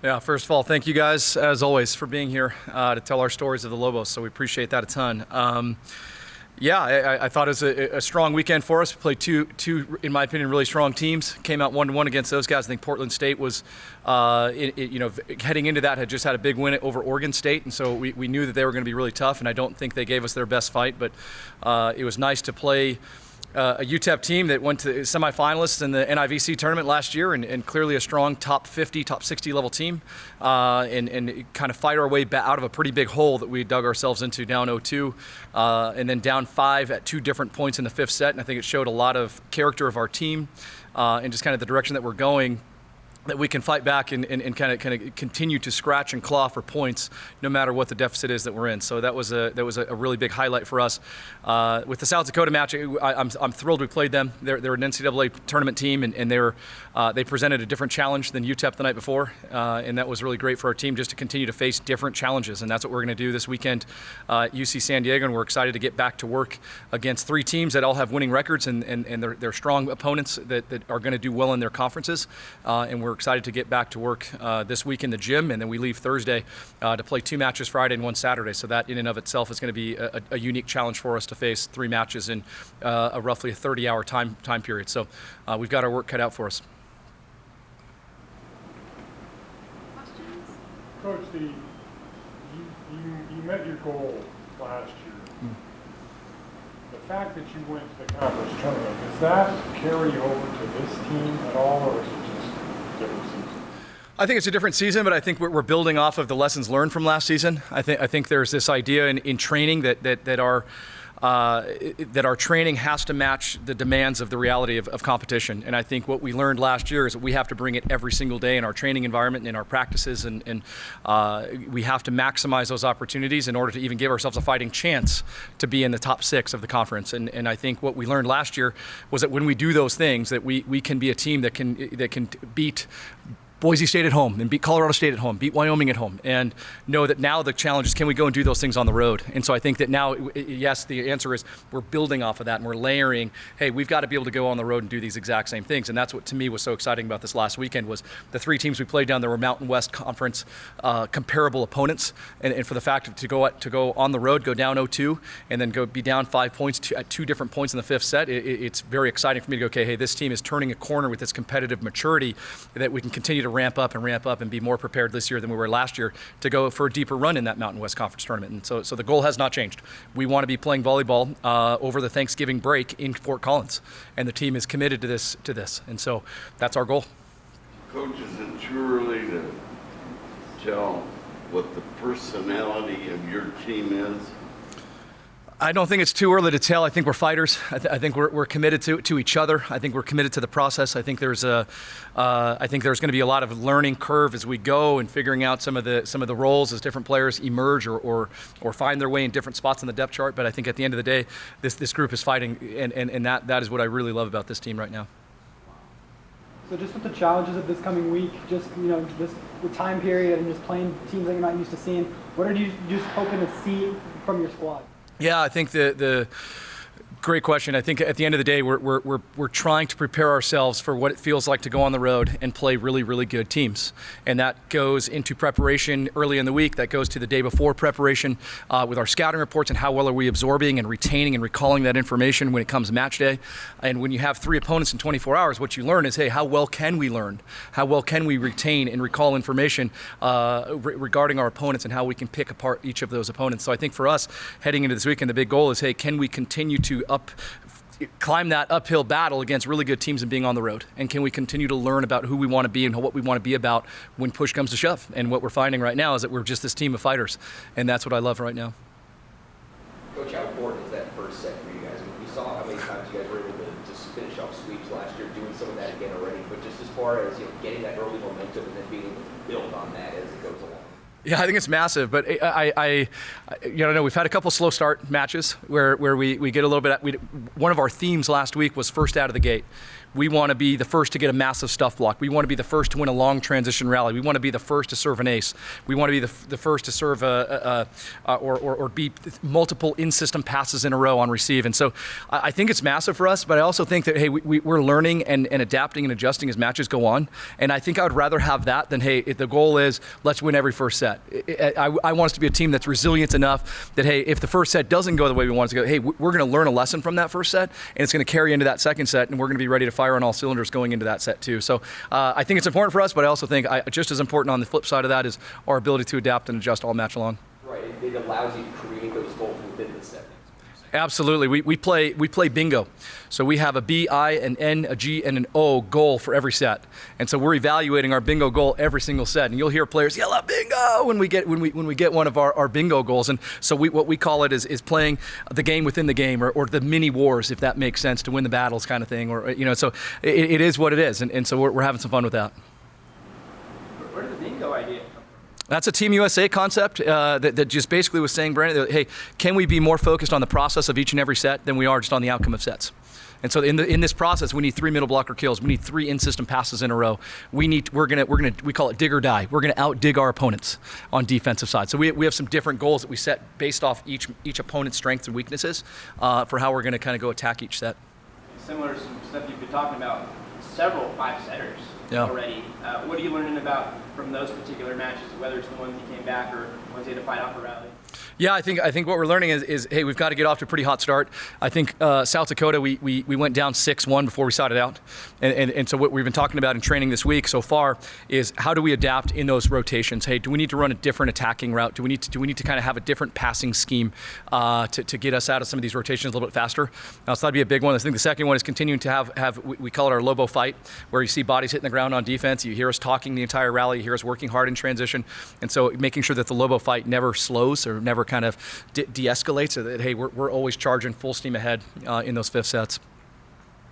Yeah, first of all, thank you guys, as always, for being here to tell our stories of the Lobos, so we appreciate that a ton. I thought it was a strong weekend for us. We played two, in my opinion, really strong teams. Came out 1-1 against those guys. I think Portland State was, heading into that, had just had a big win over Oregon State, and so we knew that they were going to be really tough, and I don't think they gave us their best fight, but it was nice to play a UTEP team that went to semifinalists in the NIVC tournament last year, and clearly a strong top 50, top 60 level team, and kind of fight our way back out of a pretty big hole that we dug ourselves into, down 0-2, and then down 5 at 2 different points in the 5th set. And I think it showed a lot of character of our team and just kind of the direction that we're going, that we can fight back and kind of continue to scratch and claw for points no matter what the deficit is that we're in. So that was a really big highlight for us. With the South Dakota match, I'm thrilled we played them. They're an NCAA tournament team, and they presented a different challenge than UTEP the night before, and that was really great for our team just to continue to face different challenges, and that's what we're going to do this weekend at UC San Diego, and we're excited to get back to work against 3 teams that all have winning records, and they're strong opponents that are going to do well in their conferences, and we're excited to get back to work this week in the gym, and then we leave Thursday to play 2 matches Friday and 1 Saturday. So that in and of itself is going to be a unique challenge for us to face 3 matches in a roughly 30-hour time period. So we've got our work cut out for us. Questions? Coach, you met your goal last year. The fact that you went to the conference tournament, does that carry over to this team at all, or is it just different season? I think it's a different season, but I think we're building off of the lessons learned from last season. I think there's this idea in training that our training has to match the demands of the reality of competition. And I think what we learned last year is that we have to bring it every single day in our training environment and in our practices, and we have to maximize those opportunities in order to even give ourselves a fighting chance to be in the top 6 of the conference. And I think what we learned last year was that when we do those things, that we can be a team that can beat Boise State at home and beat Colorado State at home, beat Wyoming at home, and know that now the challenge is, can we go and do those things on the road? And so I think that now, yes, the answer is we're building off of that, and we're layering, hey, we've got to be able to go on the road and do these exact same things. And that's what to me was so exciting about this last weekend, was the 3 teams we played down there were Mountain West Conference comparable opponents, and for the fact to go on the road, go down 0-2, and then go be down 5 points at 2 different points in the 5th set, it's very exciting for me to go, okay, hey, this team is turning a corner with this competitive maturity that we can continue to ramp up and be more prepared this year than we were last year to go for a deeper run in that Mountain West Conference tournament. And so the goal has not changed. We want to be playing volleyball over the Thanksgiving break in Fort Collins, and the team is committed to this. And so that's our goal. Coach, is it too early to tell what the personality of your team is? I don't think it's too early to tell. I think we're fighters. I think we're committed to each other. I think we're committed to the process. I think there's going to be a lot of learning curve as we go, and figuring out some of the roles as different players emerge or find their way in different spots on the depth chart. But I think at the end of the day, this group is fighting, and that is what I really love about this team right now. So just with the challenges of this coming week, just this the time period and just playing teams that you're not used to seeing, what are you just hoping to see from your squad? Yeah, I think the great question. I think at the end of the day, we're trying to prepare ourselves for what it feels like to go on the road and play really, really good teams. And that goes into preparation early in the week. That goes to the day before preparation with our scouting reports and how well are we absorbing and retaining and recalling that information when it comes match day. And when you have 3 opponents in 24 hours, what you learn is, hey, how well can we learn? How well can we retain and recall information regarding our opponents and how we can pick apart each of those opponents? So I think for us, heading into this weekend, the big goal is, hey, can we continue to climb that uphill battle against really good teams and being on the road? And can we continue to learn about who we want to be and what we want to be about when push comes to shove? And what we're finding right now is that we're just this team of fighters, and that's what I love right now. Coach, how important is that first set for you guys? I mean, we saw how many times you guys were able to just finish off sweeps last year, doing some of that again already, but just as far as getting that early momentum and then being able to build on that as it goes along. Yeah, I think it's massive, but we've had a couple slow start matches where we get a little bit. One of our themes last week was first out of the gate. We want to be the first to get a massive stuff block. We want to be the first to win a long transition rally. We want to be the first to serve an ace. We want to be the first to serve or beat multiple in-system passes in a row on receive. And so I think it's massive for us, but I also think that, hey, we're learning and adapting and adjusting as matches go on. And I think I would rather have that than, hey, if the goal is let's win every first set. I want us to be a team that's resilient enough that, hey, if the first set doesn't go the way we want it to go, hey, we're going to learn a lesson from that first set, and it's going to carry into that second set, and we're going to be ready to fire on all cylinders going into that set too. So I think it's important for us, but I also think just as important on the flip side of that is our ability to adapt and adjust all match long. Right, it allows you to create those goals within the set. Absolutely. We play bingo. So we have a B, I, an N, a G, and an O goal for every set. And so we're evaluating our bingo goal every single set. And you'll hear players yell out bingo when we get one of our bingo goals. And so what we call it is playing the game within the game, or the mini wars, if that makes sense, to win the battles kind of thing. Or so it is what it is. And so we're having some fun with that. Where did the bingo idea come from? That's a Team USA concept that just basically was saying, Brandon, hey, can we be more focused on the process of each and every set than we are just on the outcome of sets? And so in this process, we need 3 middle blocker kills. We need 3 in-system passes in a row. We call it dig or die. We're gonna out-dig our opponents on defensive side. So we have some different goals that we set based off each opponent's strengths and weaknesses for how we're gonna kind of go attack each set. Similar to some stuff you've been talking about, several 5-setters already. What are you learning about from those particular matches, whether it's the ones you came back or ones you had to fight off a rally? Yeah, I think what we're learning is hey, we've got to get off to a pretty hot start. I think South Dakota, we went down 6-1 before we started out. And so what we've been talking about in training this week so far is how do we adapt in those rotations? Hey, do we need to run a different attacking route? Do we need to kind of have a different passing scheme to get us out of some of these rotations a little bit faster? So that'd be a big one. I think the second one is continuing to have we call it our Lobo fight, where you see bodies hitting the ground on defense. You hear us talking the entire rally. You hear us working hard in transition. And so making sure that the Lobo fight never slows or never kind of de-escalates, so that, hey, we're always charging full steam ahead in those fifth sets.